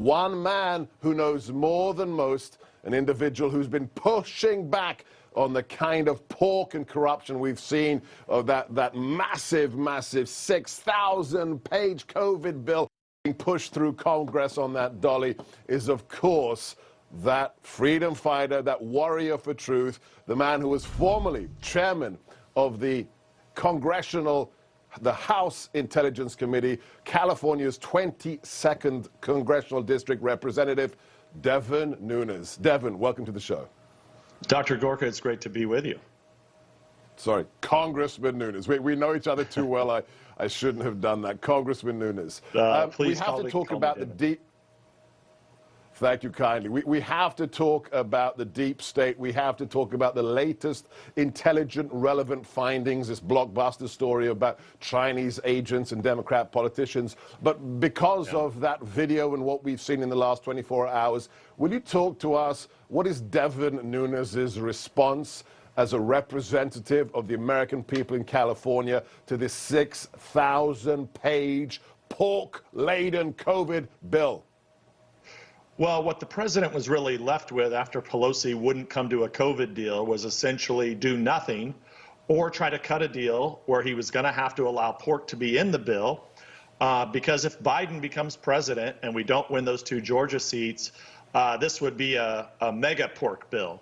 One man who knows more than most, an individual who's been pushing back on the kind of pork and corruption we've seen of that massive 6,000-page COVID bill being pushed through Congress on that dolly, is, of course, that freedom fighter, that warrior for truth, the man who was formerly chairman of the House Intelligence Committee, California's 22nd Congressional District Representative, Devin Nunes. Devin, welcome to the show. Dr. Gorka, it's great to be with you. Sorry, Congressman Nunes. We know each other too well. I shouldn't have done that. Congressman Nunes. Please we have to talk about the deep... Thank you kindly. We have to talk about the deep state. We have to talk about the latest intelligent, relevant findings, this blockbuster story about Chinese agents and Democrat politicians. But because of that video and what we've seen in the last 24 hours, will you talk to us, what is Devin Nunes' response as a representative of the American people in California to this 6,000-page pork-laden COVID bill? Well, what the president was really left with after Pelosi wouldn't come to a COVID deal was essentially do nothing or try to cut a deal where he was going to have to allow pork to be in the bill, because if Biden becomes president and we don't win those 2 Georgia seats, this would be a mega pork bill.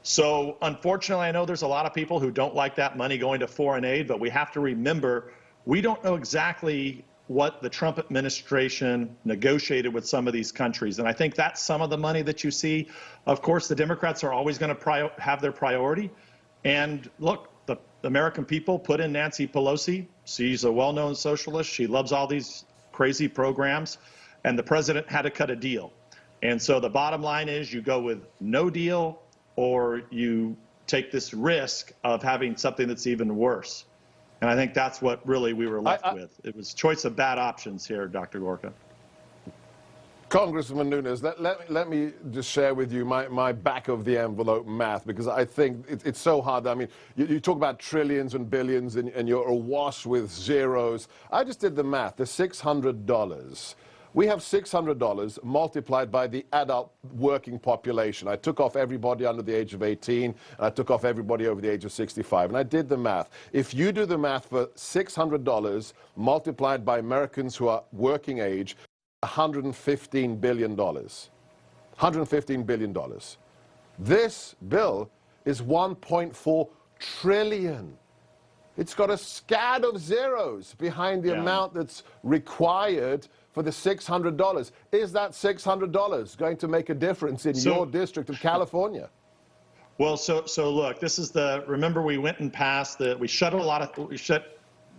So unfortunately, I know there's a lot of people who don't like that money going to foreign aid, but we have to remember we don't know exactly what the Trump administration negotiated with some of these countries. And I think that's some of the money that you see. Of course, the Democrats are always going to have their priority. And look, the American people put in Nancy Pelosi. She's a well-known socialist. She loves all these crazy programs. And the president had to cut a deal. And so the bottom line is you go with no deal or you take this risk of having something that's even worse. And I think that's what really we were left with. It was choice of bad options here, Dr. Gorka. Congressman Nunes, let me just share with you my back-of-the-envelope math, because I think it's so hard. I mean, you talk about trillions and billions, and you're awash with zeros. I just did the math, the $600. We have $600 multiplied by the adult working population. I took off everybody under the age of 18, and I took off everybody over the age of 65, and I did the math. If you do the math for $600 multiplied by Americans who are working age, $115 billion. $115 billion. This bill is $1.4 trillion. It's got a scad of zeros behind the amount that's required for the $600. Is that $600 going to make a difference in your district of California? Well, so look, this is remember we went and passed we shut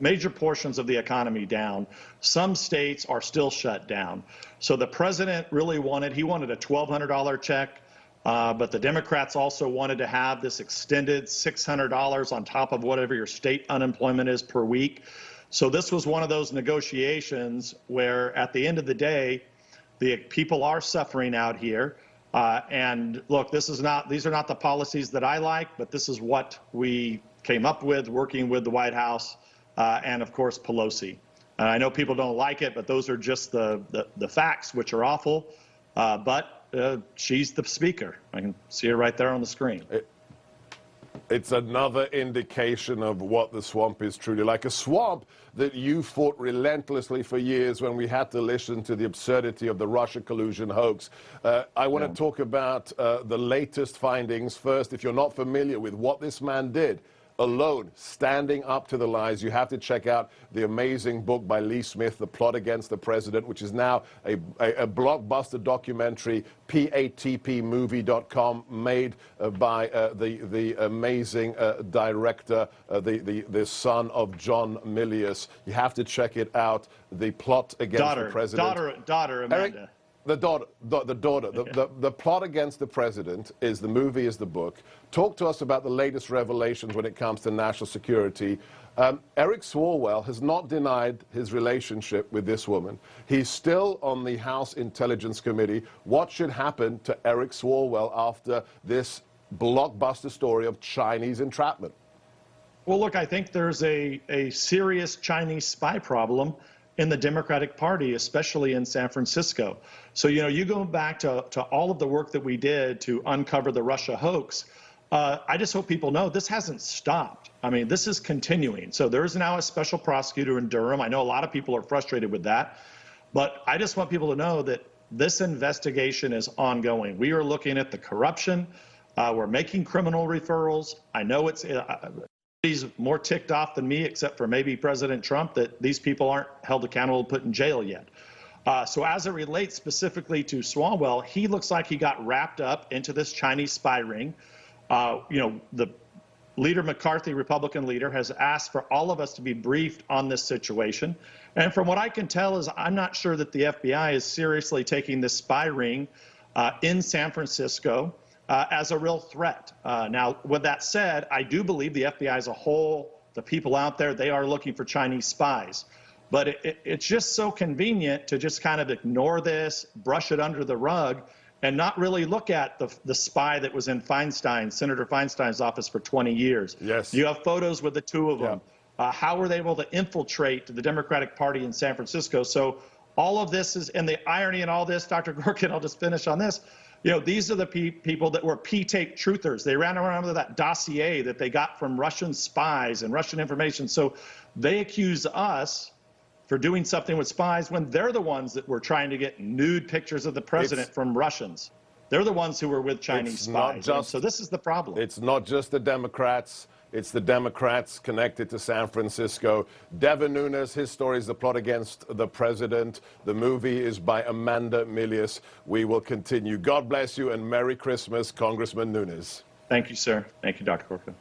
major portions of the economy down. Some states are still shut down. So the president really wanted a $1,200 check, but the Democrats also wanted to have this extended $600 on top of whatever your state unemployment is per week. So this was one of those negotiations where at the end of the day, the people are suffering out here. And look, these are not the policies that I like, but this is what we came up with working with the White House and, of course, Pelosi. I know people don't like it, but those are just the facts, which are awful. But she's the speaker. I can see her right there on the screen. It's another indication of what the swamp is truly like. A swamp that you fought relentlessly for years when we had to listen to the absurdity of the Russia collusion hoax. I want to talk about the latest findings. First, if you're not familiar with what this man did, alone, standing up to the lies, you have to check out the amazing book by Lee Smith, The Plot Against the President, which is now a blockbuster documentary, patpmovie.com, made by the amazing director, the son of John Milius. You have to check it out, The Plot Against the President. Daughter, Amanda. Eric, the daughter. The Plot Against the President is the movie, is the book. Talk to us about the latest revelations when it comes to national security. Eric Swalwell has not denied his relationship with this woman. He's still on the House Intelligence Committee. What should happen to Eric Swalwell after this blockbuster story of Chinese entrapment? Well, look, I think there's a serious Chinese spy problem in the Democratic Party, especially in San Francisco. So, you go back to all of the work that we did to uncover the Russia hoax. I just hope people know this hasn't stopped. I mean, this is continuing. So there is now a special prosecutor in Durham. I know a lot of people are frustrated with that, but I just want people to know that this investigation is ongoing. We are looking at the corruption. We're making criminal referrals. I know he's more ticked off than me, except for maybe President Trump, that these people aren't held accountable, put in jail yet. So as it relates specifically to Swalwell, he looks like he got wrapped up into this Chinese spy ring. The leader McCarthy, Republican leader, has asked for all of us to be briefed on this situation. And from what I can tell is I'm not sure that the FBI is seriously taking this spy ring in San Francisco as a real threat. Now, with that said, I do believe the FBI as a whole, the people out there, they are looking for Chinese spies. But it's just so convenient to just kind of ignore this, brush it under the rug, and not really look at the spy that was in Senator Feinstein's office for 20 years. Yes. You have photos with the two of them. How were they able to infiltrate the Democratic Party in San Francisco? So all of this is, and the irony in all this, Dr. Gorkin, I'll just finish on this. These are the people that were P-tape truthers. They ran around with that dossier that they got from Russian spies and Russian information. So they accuse us for doing something with spies when they're the ones that were trying to get nude pictures of the president from Russians. They're the ones who were with Chinese spies. So this is the problem. It's not just the Democrats. It's the Democrats connected to San Francisco. Devin Nunes, his story is The Plot Against the President. The movie is by Amanda Milius. We will continue. God bless you and Merry Christmas, Congressman Nunes. Thank you, sir. Thank you, Dr. Corcoran.